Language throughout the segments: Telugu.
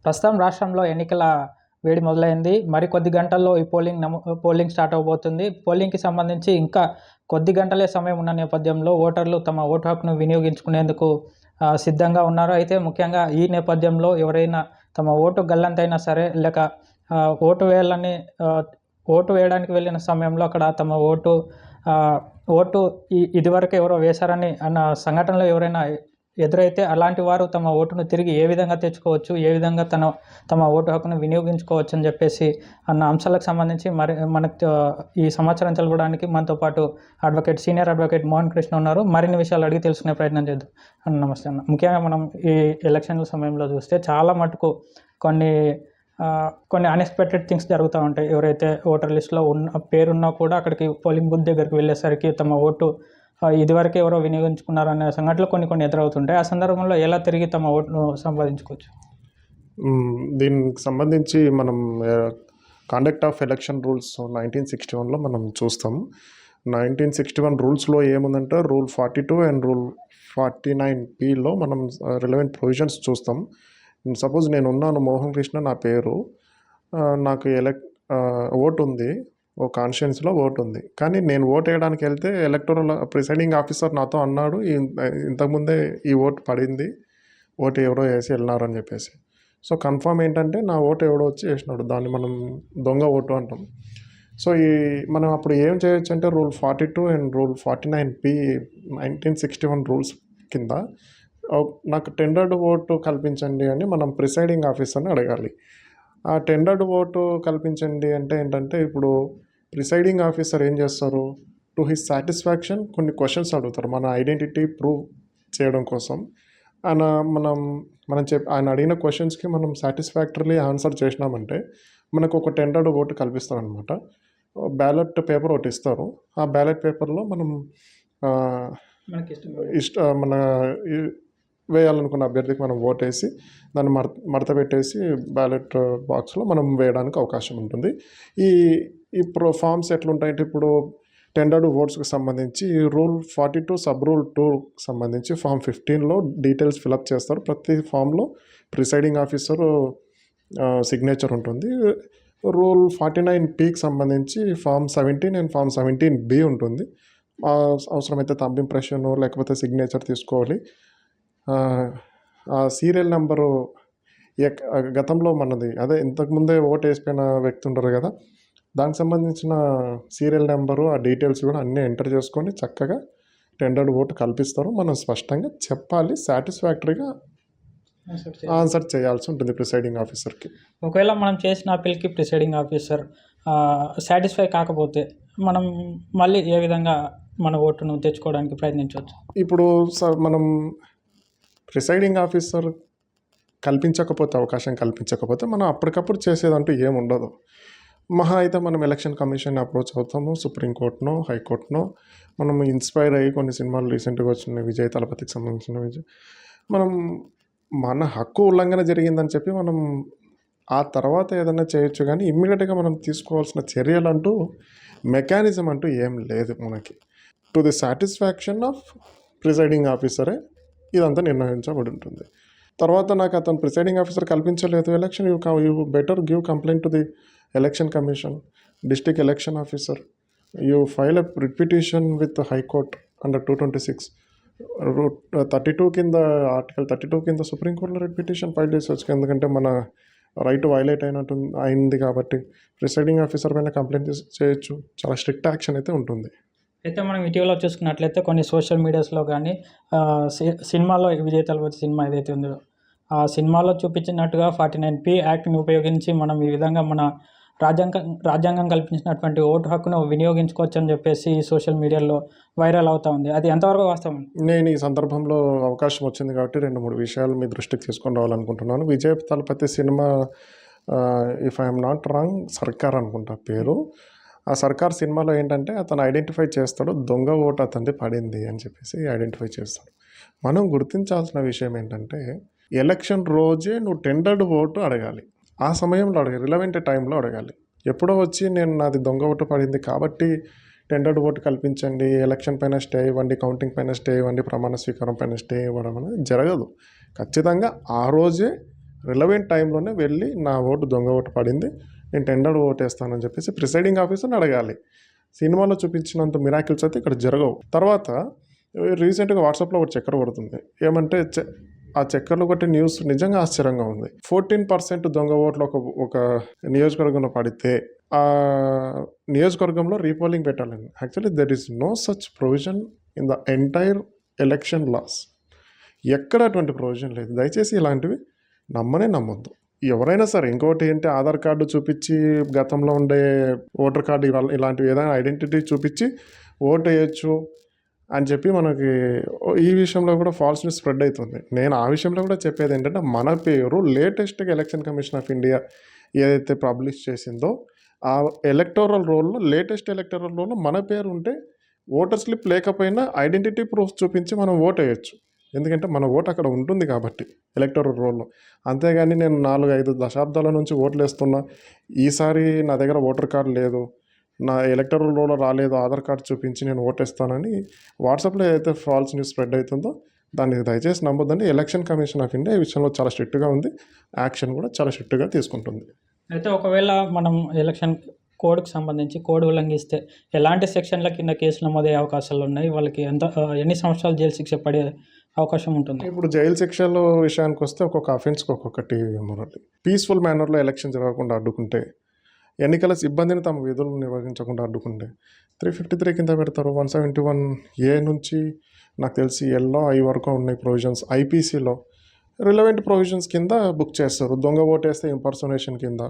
ప్రస్తుతం రాష్ట్రంలో ఎన్నికల వేడి మొదలైంది. మరికొద్ది గంటల్లో ఈ పోలింగ్ స్టార్ట్ అవబోతుంది. పోలింగ్‌కి సంబంధించి ఇంకా కొద్ది గంటలే సమయం ఉన్న నేపథ్యంలో ఓటర్లు తమ ఓటు హక్కును వినియోగించుకునేందుకు సిద్ధంగా ఉన్నారు. అయితే ముఖ్యంగా ఈ నేపథ్యంలో ఎవరైనా తమ ఓటు గల్లంతైనా సరే లేక ఓటు వేయాలని ఓటు వేయడానికి వెళ్ళిన సమయంలో అక్కడ తమ ఓటు ఇదివరకు ఎవరో వేశారని అన్న సంఘటనలో ఎవరైనా ఎదురైతే అలాంటి వారు తమ ఓటును తిరిగి ఏ విధంగా తెచ్చుకోవచ్చు, ఏ విధంగా తమ ఓటు హక్కును వినియోగించుకోవచ్చు అని చెప్పేసి అన్న అంశాలకు సంబంధించి మనకు ఈ సమాచారం తెలపడానికి మనతో పాటు సీనియర్ అడ్వకేట్ మోహన్ కృష్ణ ఉన్నారు. మరిన్ని విషయాలు అడిగి తెలుసుకునే ప్రయత్నం చేద్దాం. నమస్తే అన్న. ముఖ్యంగా మనం ఈ ఎలక్షన్ల సమయంలో చూస్తే చాలా మటుకు కొన్ని అన్ఎక్స్పెక్టెడ్ థింగ్స్ జరుగుతూ ఉంటాయి. ఎవరైతే ఓటర్ లిస్టులో పేరున్నా కూడా అక్కడికి పోలింగ్ బూత్ దగ్గరికి వెళ్ళేసరికి తమ ఓటు ఇదివరకే ఎవరో వినియోగించుకున్నారనే సంఘటనలు కొన్ని ఎదురవుతుంటాయి. ఆ సందర్భంలో ఎలా తిరిగి తమ ఓటును సంపాదించుకోవచ్చు? దీనికి సంబంధించి మనం కాండక్ట్ ఆఫ్ ఎలక్షన్ రూల్స్ 1961లో మనం చూస్తాం. 1961 రూల్స్లో ఏముందంటే రూల్ 42 అండ్ రూల్ 49Pలో మనం రిలవెంట్ ప్రొవిజన్స్ చూస్తాం. సపోజ్ నేను ఉన్నాను, మోహన్ కృష్ణ నా పేరు, నాకు ఓటు ఉంది, ఓ కాన్స్టిట్యున్సీలో ఓటు ఉంది. కానీ నేను ఓటు వేయడానికి వెళ్తే ఎలక్టోరల్ ప్రిసైడింగ్ ఆఫీసర్ నాతో అన్నాడు, ఇంతకుముందే ఈ ఓటు పడింది, ఓటు ఎవరో వేసి వెళ్ళినారు అని చెప్పేసి. సో కన్ఫర్మ్ ఏంటంటే నా ఓటు ఎవడో వచ్చి వేసినాడు, దాన్ని మనం దొంగ ఓటు అంటాం. సో మనం అప్పుడు ఏం చేయొచ్చు అంటే rule 42 and rule 49P 1961 rules కింద నాకు టెండర్డ్ ఓటు కల్పించండి అని మనం ప్రిసైడింగ్ ఆఫీసర్ని అడగాలి. ఆ టెండర్డ్ ఓటు కల్పించండి అంటే ఏంటంటే ఇప్పుడు ప్రిసైడింగ్ ఆఫీసర్ ఏం చేస్తారు, టు హిస్ సాటిస్ఫాక్షన్ కొన్ని క్వశ్చన్స్ అడుగుతారు మన ఐడెంటిటీ ప్రూవ్ చేయడం కోసం. ఆయన అడిగిన క్వశ్చన్స్కి మనం సాటిస్ఫాక్టరీలీ ఆన్సర్ చేసినామంటే మనకు ఒక టెండర్డ్ ఓటు కల్పిస్తారనమాట. బ్యాలెట్ పేపర్ ఒకటి ఇస్తారు. ఆ బ్యాలెట్ పేపర్లో మనం మన వేయాలనుకున్న అభ్యర్థికి మనం ఓటేసి దాన్ని మడత పెట్టేసి బ్యాలెట్ బాక్స్లో మనం వేయడానికి అవకాశం ఉంటుంది. ఈ ఫామ్స్ ఎట్లుంటాయంటే ఇప్పుడు టెండర్డ్ ఓట్స్కి సంబంధించి రూల్ 42 సబ్ రూల్ 2కి సంబంధించి ఫామ్ 15లో డీటెయిల్స్ ఫిలప్ చేస్తారు. ప్రతి ఫామ్లో ప్రిసైడింగ్ ఆఫీసర్ సిగ్నేచర్ ఉంటుంది. రూల్ 49Pకి సంబంధించి ఫామ్ 17 అండ్ ఫామ్ 17B ఉంటుంది. అవసరమైతే థంబ్ ఇంప్రెషన్ లేకపోతే సిగ్నేచర్ తీసుకోవాలి. ఆ సీరియల్ నెంబరు గతంలో మనది అదే ఇంతకుముందే ఓటు వేసిపోయిన వ్యక్తి ఉంటారు కదా, దానికి సంబంధించిన సీరియల్ నెంబరు ఆ డీటెయిల్స్ కూడా అన్నీ ఎంటర్ చేసుకొని చక్కగా టెండర్డ్ ఓటు కల్పిస్తారు. మనం స్పష్టంగా చెప్పాలి, సాటిస్ఫాక్టరీగా ఆన్సర్ చేయాల్సి ఉంటుంది ప్రిసైడింగ్ ఆఫీసర్కి. ఒకవేళ మనం చేసిన అప్పీల్కి ప్రిసైడింగ్ ఆఫీసర్ సాటిస్ఫై కాకపోతే మనం మళ్ళీ ఏ విధంగా మన ఓటును తెచ్చుకోవడానికి ప్రయత్నించవచ్చు? ఇప్పుడు మనం ప్రిసైడింగ్ ఆఫీసర్ అవకాశం కల్పించకపోతే మనం అప్పటికప్పుడు చేసేదంటూ ఏముండదు. మహా అయితే మనం ఎలక్షన్ కమిషన్ అప్రోచ్ అవుతాము, సుప్రీంకోర్టునో హైకోర్టునో. మనం ఇన్స్పైర్ అయ్యి కొన్ని సినిమాలు రీసెంట్గా వచ్చిన విజయ్ తలపతికి సంబంధించిన మనం మన హక్కు ఉల్లంఘన జరిగిందని చెప్పి మనం ఆ తర్వాత ఏదైనా చేయొచ్చు. కానీ ఇమ్మీడియట్గా మనం తీసుకోవాల్సిన చర్యలు అంటూ మెకానిజం అంటూ ఏం లేదు మనకి. To the satisfaction of presiding ఆఫీసరే ఇదంతా నిర్ణయించబడి ఉంటుంది. తర్వాత నాకు అతను ప్రిసైడింగ్ ఆఫీసర్ కల్పించలేదు election, you better give complaint to the election commission, district election officer, you file a writ petition with high court under 226 32 కింద ఆర్టికల్ 32 కింద సుప్రీంకోర్టులో రిట్ పిటిషన్ ఫైల్ చేసేవచ్చు. ఎందుకంటే మన రైట్ వైలేట్ అయింది కాబట్టి ప్రిసైడింగ్ ఆఫీసర్ పైన కంప్లైంట్ చేయొచ్చు. చాలా స్ట్రిక్ట్ యాక్షన్ అయితే ఉంటుంది. అయితే మనం ఇటీవల చూసుకున్నట్లయితే కొన్ని సోషల్ మీడియాస్లో కానీ సినిమాలో విజయ్ తలపతి సినిమా ఏదైతే ఉందో ఆ సినిమాలో చూపించినట్టుగా 49P యాక్ట్ని ఉపయోగించి మనం ఈ విధంగా మన రాజ్యాంగం కల్పించినటువంటి ఓటు హక్కును వినియోగించుకోవచ్చు అని చెప్పేసి సోషల్ మీడియాలో వైరల్ అవుతూ ఉంది. అది ఎంతవరకు వాస్తవం? నేను ఈ సందర్భంలో అవకాశం వచ్చింది కాబట్టి 2-3 విషయాలు మీ దృష్టికి తీసుకొని రావాలనుకుంటున్నాను. విజయ్ తలపతి సినిమా if I'm not wrong Sarkar అనుకుంటా పేరు. ఆ సర్కార్ సినిమాలో ఏంటంటే అతను ఐడెంటిఫై చేస్తాడు, దొంగ ఓటు అతనిది పడింది అని చెప్పేసి ఐడెంటిఫై చేస్తాడు. మనం గుర్తించాల్సిన విషయం ఏంటంటే ఎలక్షన్ రోజే నువ్వు టెండర్డ్ ఓటు అడగాలి. ఆ సమయంలో అడగాలి, రిలవెంట్ టైంలో అడగాలి. ఎప్పుడో వచ్చి నాది దొంగ ఓటు పడింది కాబట్టి టెండర్డ్ ఓటు కల్పించండి, ఎలక్షన్ పైన స్టే ఇవ్వండి, కౌంటింగ్ పైన స్టే ఇవ్వండి, ప్రమాణ స్వీకారం పైన స్టే ఇవ్వడం అనేది జరగదు. ఖచ్చితంగా ఆ రోజే రిలవెంట్ టైంలోనే వెళ్ళి నా ఓటు దొంగ ఓటు పడింది, నేను టెండర్డ్ ఓటు వేస్తానని చెప్పేసి ప్రిసైడింగ్ ఆఫీసర్ని అడగాలి. సినిమాలో చూపించినంత మిరాకిల్స్ అయితే ఇక్కడ జరగవు. తర్వాత రీసెంట్గా వాట్సాప్లో ఒక చక్కర కొడుతుంది. ఏమంటే ఆ చక్కర్లు కొట్టే న్యూస్ నిజంగా ఆశ్చర్యంగా ఉంది. 14% దొంగ ఓట్లు ఒక నియోజకవర్గంలో పడితే ఆ నియోజకవర్గంలో రీపోలింగ్ పెట్టాలని. Actually there is no such provision in the entire election laws. ఎక్కడ అటువంటి ప్రొవిజన్ లేదు. దయచేసి ఇలాంటివి నమ్మొద్దు. ఎవరైనా సరే ఇంకోటి ఏంటి, ఆధార్ కార్డు చూపించి గతంలో ఉండే ఓటర్ కార్డు ఇలాంటివి ఏదైనా ఐడెంటిటీ చూపించి ఓటు వేయచ్చు అని చెప్పి మనకి ఈ విషయంలో కూడా ఫాల్స్ న్యూస్ స్ప్రెడ్ అవుతుంది. నేను ఆ విషయంలో కూడా చెప్పేది ఏంటంటే, మన పేరు లేటెస్ట్గా ఎలక్షన్ కమిషన్ ఆఫ్ ఇండియా ఏదైతే పబ్లిష్ చేసిందో ఆ ఎలక్టోరల్ రోల్లో, లేటెస్ట్ ఎలక్టోరల్ రోల్లో మన పేరు ఉంటే ఓటర్ స్లిప్ లేకపోయినా ఐడెంటిటీ ప్రూఫ్ చూపించి మనం ఓటు వేయచ్చు. ఎందుకంటే మన ఓటు అక్కడ ఉంటుంది కాబట్టి ఎలక్టోరల్ రోల్లో. అంతేగాని నేను 4-5 దశాబ్దాల నుంచి ఓట్లు వేస్తున్నా, ఈసారి నా దగ్గర ఓటర్ కార్డు లేదు, నా ఎలక్టోరల్ రోల్లో రాలేదు, ఆధార్ కార్డు చూపించి నేను ఓటేస్తానని వాట్సాప్లో ఏదైతే ఫాల్స్ న్యూస్ స్ప్రెడ్ అవుతుందో దాన్ని దయచేసి నమ్మొద్దండి. ఎలక్షన్ కమిషన్ ఆఫ్ ఇండియా ఈ విషయంలో చాలా స్ట్రిక్ట్గా ఉంది, యాక్షన్ కూడా చాలా స్ట్రిక్ట్గా తీసుకుంటుంది. అయితే ఒకవేళ మనం ఎలక్షన్ కోడ్కి సంబంధించి కోడ్ ఉల్లంఘిస్తే ఎలాంటి సెక్షన్ల కింద కేసులు నమోదయ్యే అవకాశాలు ఉన్నాయి? వాళ్ళకి ఎన్ని సంవత్సరాలు జైలు శిక్ష పడే అవకాశం ఉంటుంది? ఇప్పుడు జైలు శిక్షల విషయానికి వస్తే ఒక్కొక్క అఫెన్స్కి ఒక్కొక్కటి మొదటి. పీస్ఫుల్ మేనర్లో ఎలక్షన్ జరగకుండా అడ్డుకుంటే, ఎన్నికల సిబ్బందిని తమ విధులను నిర్వహించకుండా అడ్డుకుంటే 353 కింద పెడతారు. 171A నుంచి నాకు తెలిసి ఎల్లో ఐ వరకు ఉన్నాయి ప్రొవిజన్స్. ఐపీసీలో రిలవెంట్ ప్రొవిజన్స్ కింద బుక్ చేస్తారు. దొంగ ఓటేస్తే ఇంపర్సోనేషన్ కింద.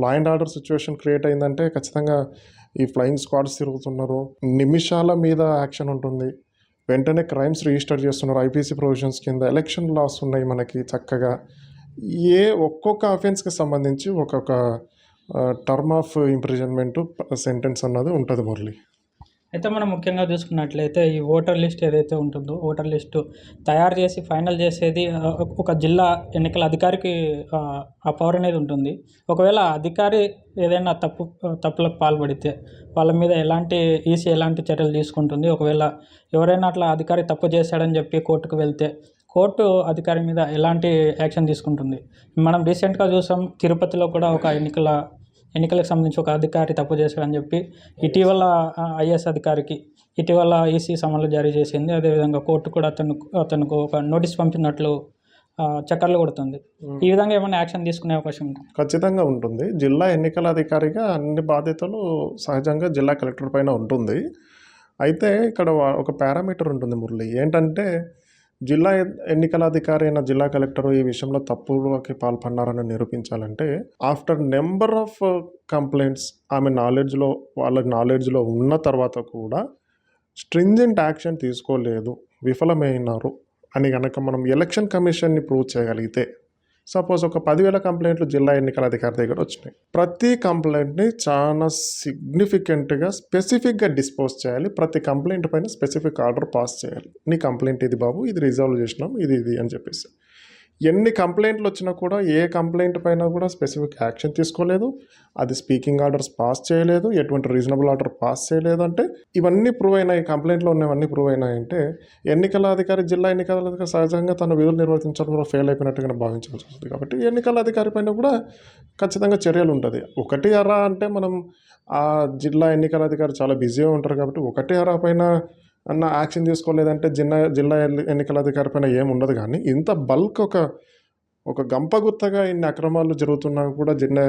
Law and order situation create అయిందంటే ఖచ్చితంగా ఈ ఫ్లయింగ్ స్క్వాడ్స్ తిరుగుతున్నారు, నిమిషాల మీద యాక్షన్ ఉంటుంది, వెంటనే క్రైమ్స్ రిజిస్టర్ చేస్తున్నారు ఐపీసీ ప్రొవిజన్స్ కింద. ఎలక్షన్ లాస్ ఉన్నాయి మనకి చక్కగా. ఒక్కొక్క అఫెన్స్కి సంబంధించి ఒక్కొక్క టర్మ్ ఆఫ్ ఇంప్రిజన్మెంట్ సెంటెన్స్ అన్నది ఉంటుంది మురళి. అయితే మనం ముఖ్యంగా చూసుకున్నట్లయితే ఈ ఓటర్ లిస్ట్ ఏదైతే ఉంటుందో, ఓటర్ లిస్టు తయారు చేసి ఫైనల్ చేసేది ఒక జిల్లా ఎన్నికల అధికారికి ఆ పవర్ అనేది ఉంటుంది. ఒకవేళ అధికారి ఏదైనా తప్పులకు పాల్పడితే వాళ్ళ మీద ఈసీ ఎలాంటి చర్యలు తీసుకుంటుంది? ఒకవేళ ఎవరైనా అట్లా అధికారి తప్పు చేశాడని చెప్పి కోర్టుకు వెళ్తే కోర్టు అధికారి మీద ఎలాంటి యాక్షన్ తీసుకుంటుంది? మనం రీసెంట్గా చూసాం, తిరుపతిలో కూడా ఒక ఎన్నికలకు సంబంధించి ఒక అధికారి తప్పు చేశాడని చెప్పి ఇటీవల ఐఏఎస్ అధికారికి ఇటీవల ఈసీ సమన్లు జారీ చేసింది. అదేవిధంగా కోర్టు కూడా అతనికి ఒక నోటీస్ పంపినట్లు చక్కర్లు కొడుతుంది. ఈ విధంగా ఏమైనా యాక్షన్ తీసుకునే అవకాశం ఉంటుంది? ఖచ్చితంగా ఉంటుంది. జిల్లా ఎన్నికల అధికారిగా అన్ని బాధ్యతలు సహజంగా జిల్లా కలెక్టర్ పైన ఉంటుంది. అయితే ఇక్కడ ఒక పారామీటర్ ఉంటుంది మురళి. ఏంటంటే, జిల్లా ఎన్నికల అధికారి అయిన జిల్లా కలెక్టర్ ఈ విషయంలో తప్పులకి పాల్పడినారని నిరూపించాలంటే, ఆఫ్టర్ నెంబర్ ఆఫ్ కంప్లైంట్స్ వాళ్ళ నాలెడ్జ్లో ఉన్న తర్వాత కూడా స్ట్రింజెంట్ యాక్షన్ తీసుకోలేదు, విఫలమైనారు అని కనుక మనం ఎలక్షన్ కమిషన్ని ప్రూవ్ చేయగలిగితే, సపోజ్ ఒక 10,000 కంప్లైంట్లు జిల్లా ఎన్నికల అధికారి దగ్గర వచ్చినాయి. ప్రతి కంప్లైంట్ని చాలా సిగ్నిఫికెంట్గా స్పెసిఫిక్గా డిస్పోజ్ చేయాలి. ప్రతి కంప్లైంట్ పైన స్పెసిఫిక్ ఆర్డర్ పాస్ చేయాలి. నీ కంప్లైంట్ ఇది బాబు, ఇది రిజాల్వ్ చేసినాం, ఇది అని చెప్పేసి. ఎన్ని కంప్లైంట్లు వచ్చినా కూడా ఏ కంప్లైంట్ పైన కూడా స్పెసిఫిక్ యాక్షన్ తీసుకోలేదు, అది స్పీకింగ్ ఆర్డర్స్ పాస్ చేయలేదు, ఎటువంటి రీజనబుల్ ఆర్డర్ పాస్ చేయలేదు. అంటే ఇవన్నీ ప్రూవ్ అయినాయి, కంప్లైంట్లో ఉన్నవన్నీ ప్రూవ్ అయినాయంటే జిల్లా ఎన్నికల అధికారి సహజంగా తన విధులు నిర్వర్తించడంలో ఫెయిల్ అయిపోయినట్టుగా భావించాల్సి వస్తుంది. కాబట్టి ఎన్నికల అధికారి పైన కూడా ఖచ్చితంగా చర్యలు ఉంటుంది. ఒకటి అరా అంటే మనం ఆ జిల్లా ఎన్నికల అధికారి చాలా బిజీగా ఉంటారు కాబట్టి ఒకటి అరా పైన అన్న యాక్షన్ తీసుకోలేదంటే జిల్లా ఎన్నికల అధికారి పైన ఏముండదు. కానీ ఇంత బల్క్ ఒక గంపగుత్తగా ఇన్ని అక్రమాలు జరుగుతున్నా కూడా జిల్లా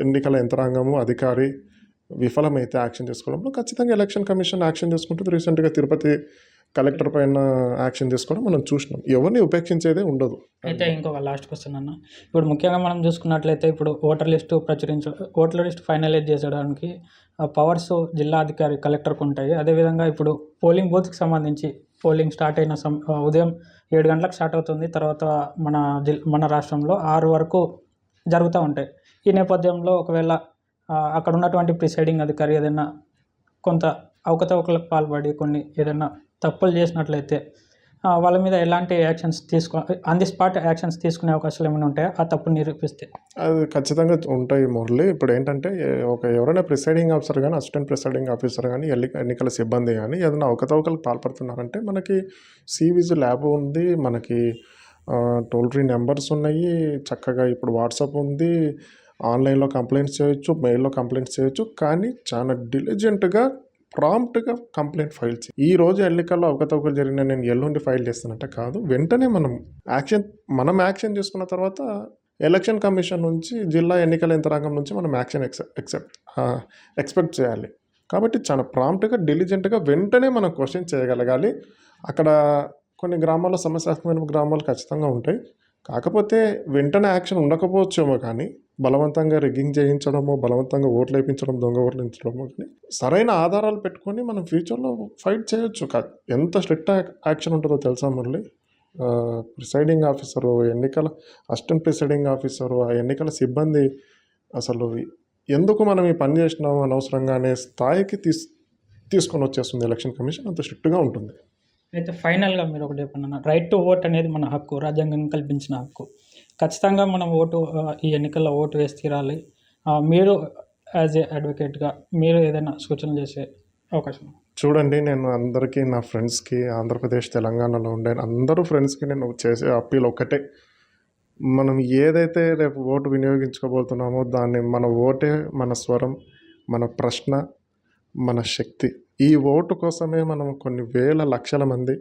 ఎన్నికల యంత్రాంగము అధికారి విఫలమైతే యాక్షన్ తీసుకోవడంలో ఖచ్చితంగా ఎలక్షన్ కమిషన్ యాక్షన్ తీసుకుంటుంది. రీసెంట్గా తిరుపతి కలెక్టర్ పైన యాక్షన్ తీసుకోవడం మనం చూసినాం. ఎవరిని ఉపేక్షించేదే ఉండదు. అయితే ఇంకొక లాస్ట్ క్వశ్చన్ అన్న, ఇప్పుడు ముఖ్యంగా మనం చూసుకున్నట్లయితే ఇప్పుడు ఓటర్ లిస్టు ఫైనలైజ్ చేసడానికి పవర్స్ జిల్లా అధికారి కలెక్టర్కి ఉంటాయి. అదేవిధంగా ఇప్పుడు పోలింగ్ బూత్కి సంబంధించి పోలింగ్ స్టార్ట్ అయిన ఉదయం 7 గంటలకు స్టార్ట్ అవుతుంది. తర్వాత మన రాష్ట్రంలో 6 వరకు జరుగుతూ ఉంటాయి. ఈ నేపథ్యంలో ఒకవేళ అక్కడ ఉన్నటువంటి ప్రిసైడింగ్ అధికారి ఏదైనా కొంత అవకతవకలకు పాల్పడి ఏదైనా తప్పులు చేసినట్లయితే వాళ్ళ మీద ఎలాంటి actions on the spot actions తీసుకునే అవకాశాలు ఏమైనా ఉంటాయా ఆ తప్పును నిరూపిస్తే? అది ఖచ్చితంగా ఉంటాయి మురళి. ఇప్పుడు ఏంటంటే, ఎవరైనా ప్రిసైడింగ్ ఆఫీసర్ కానీ, అసిస్టెంట్ ప్రిసైడింగ్ ఆఫీసర్ కానీ, ఎన్నికల సిబ్బంది కానీ ఏదైనా అవకతవకలకు పాల్పడుతున్నారంటే మనకి సివిజ్ ల్యాబ్ ఉంది, మనకి టోల్ ఫ్రీ నెంబర్స్ ఉన్నాయి. చక్కగా ఇప్పుడు వాట్సాప్ ఉంది. ఆన్లైన్‌లో కంప్లెయింట్స్ చేయొచ్చు. మెయిల్‌లో కంప్లెయింట్స్ చేయొచ్చు. కానీ చాలా డిలిజెంట్‌గా, ప్రాంప్ట్‌గా కంప్లెయింట్ ఫైల్ ఈరోజు ఎన్నికల్లో అవకతవకలు జరిగిన నేను ఎల్లుండి ఫైల్ చేస్తానంటే కాదు. వెంటనే మనం యాక్షన్ తీసుకున్న తర్వాత ఎలక్షన్ కమిషన్ నుంచి, జిల్లా ఎన్నికల యంత్రాంగం నుంచి మనం యాక్షన్ ఎక్స్‌పెక్ట్ చేయాలి. కాబట్టి చాలా ప్రాంప్ట్‌గా, డిలిజెంట్‌గా వెంటనే మనం క్వెషన్ చేయగలగాలి. అక్కడ కొన్ని గ్రామాల్లో సమస్యాత్మకమైన గ్రామాలు ఖచ్చితంగా ఉంటాయి. కాకపోతే వెంటనే యాక్షన్ ఉండకపోవచ్చేమో కానీ, బలవంతంగా రిగ్గింగ్ చేయించడమో, బలవంతంగా ఓట్లు వేయించడం, దొంగ ఓట్లు వేయించడమో కానీ సరైన ఆధారాలు పెట్టుకొని మనం ఫ్యూచర్లో ఫైట్ చేయొచ్చు. ఎంత స్ట్రిక్ట్ యాక్షన్ ఉంటుందో తెలుసా Murali? Presiding officer, assistant presiding officer, ఆ ఎన్నికల సిబ్బంది అసలు ఎందుకు మనం ఈ పని చేసినాము అనవసరంగా అనే స్థాయికి తీసుకొని వచ్చేస్తుంది ఎలక్షన్ కమిషన్. అంత స్ట్రిక్ట్గా ఉంటుంది. అయితే ఫైనల్‌గా మీరు ఒకటి చెప్పండి. రైట్ టు ఓట్ అనేది మన హక్కు. రాజ్యాంగం కల్పించిన హక్కు. ఖచ్చితంగా మనం ఈ ఎన్నికల్లో ఓటు వేసి తీరాలి. మీరు యాజ్ ఏ అడ్వకేట్‌గా మీరు ఏదైనా సూచనలు చేసే అవకాశం ఉందా? చూడండి, నేను అందరికీ, నా ఫ్రెండ్స్‌కి, ఆంధ్రప్రదేశ్, తెలంగాణలో ఉండే అందరూ ఫ్రెండ్స్‌కి నేను చేసే అప్పీల్ ఒక్కటే. మనం ఏదైతే రేపు ఓటు వినియోగించుకోబోతున్నామో దాన్ని, మన ఓటే మన స్వరం, మన ప్రశ్న, మన శక్తి. ఈ ఓటు కోసమే మనం కొన్ని వేల లక్షల మంది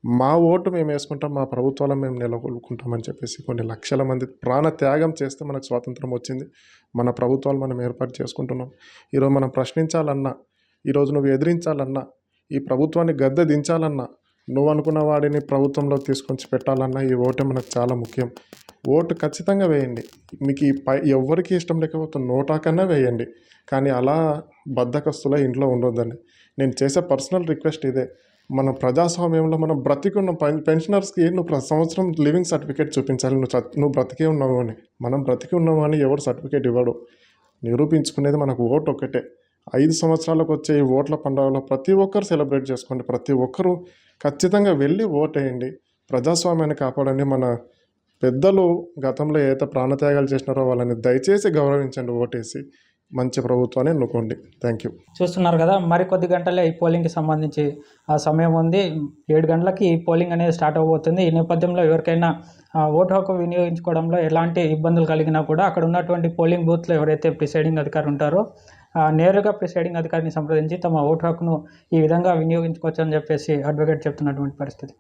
మా ఓటు మేము వేసుకుంటాం, మా ప్రభుత్వాలను మేము నెలకొల్పుకుంటామని చెప్పేసి కొన్ని లక్షల మంది ప్రాణ త్యాగం చేస్తే మనకు స్వాతంత్రం వచ్చింది. మన ప్రభుత్వాలు మనం ఏర్పాటు చేసుకుంటున్నాం. ఈరోజు మనం ప్రశ్నించాలన్నా, ఈరోజు నువ్వు ఎదిరించాలన్నా, ఈ ప్రభుత్వాన్ని గద్దె దించాలన్నా, నువ్వు అనుకున్న వాడిని ప్రభుత్వంలోకి తీసుకొచ్చి పెట్టాలన్నా ఈ ఓటే మనకు చాలా ముఖ్యం. ఓటు ఖచ్చితంగా వేయండి. మీకు ఎవ్వరికి ఇష్టం లేకపోతే నోటా కన్నా వేయండి. కానీ అలా బద్ధకస్తుల ఇంట్లో ఉండొద్దండి. నేను చేసే పర్సనల్ రిక్వెస్ట్ ఇదే. మన ప్రజాస్వామ్యంలో మనం బ్రతికున్న పెన్షనర్స్కి నువ్వు ప్రతి సంవత్సరం లివింగ్ సర్టిఫికేట్ చూపించాలి. నువ్వు బ్రతికే ఉన్నావు అని. మనం బ్రతికి ఉన్నావు అని ఎవరు సర్టిఫికేట్ ఇవ్వడు. నిరూపించుకునేది మనకు ఓటు ఒక్కటే. 5 సంవత్సరాలకు వచ్చే ఈ ఓట్ల పండుగలో ప్రతి ఒక్కరు సెలబ్రేట్ చేసుకోండి. ప్రతి ఒక్కరూ ఖచ్చితంగా వెళ్ళి ఓటేయండి. ప్రజాస్వామ్యాన్ని కాపాడండి. మన పెద్దలు గతంలో ఏదైతే ప్రాణత్యాగాలు చేసినారో వాళ్ళని దయచేసి గౌరవించండి. ఓటేసి మంచి ప్రభుత్వాన్ని ఎన్నుకోండి. Thank you. చూస్తున్నారు కదా, మరికొద్ది గంటలే ఈ పోలింగ్కి సంబంధించి సమయం ఉంది. 7 గంటలకి ఈ పోలింగ్ అనేది స్టార్ట్ అవబోతుంది. ఈ నేపథ్యంలో ఎవరికైనా ఓటు హక్కు వినియోగించుకోవడంలో ఎలాంటి ఇబ్బందులు కలిగినా కూడా అక్కడ ఉన్నటువంటి పోలింగ్ బూత్లో ఎవరైతే ప్రిసైడింగ్ అధికారి ఉంటారో నేరుగా ప్రిసైడింగ్ అధికారిని సంప్రదించి తమ ఓటు హక్కును ఈ విధంగా వినియోగించుకోవచ్చు అని చెప్పేసి అడ్వకేట్ చెప్తున్నటువంటి పరిస్థితి.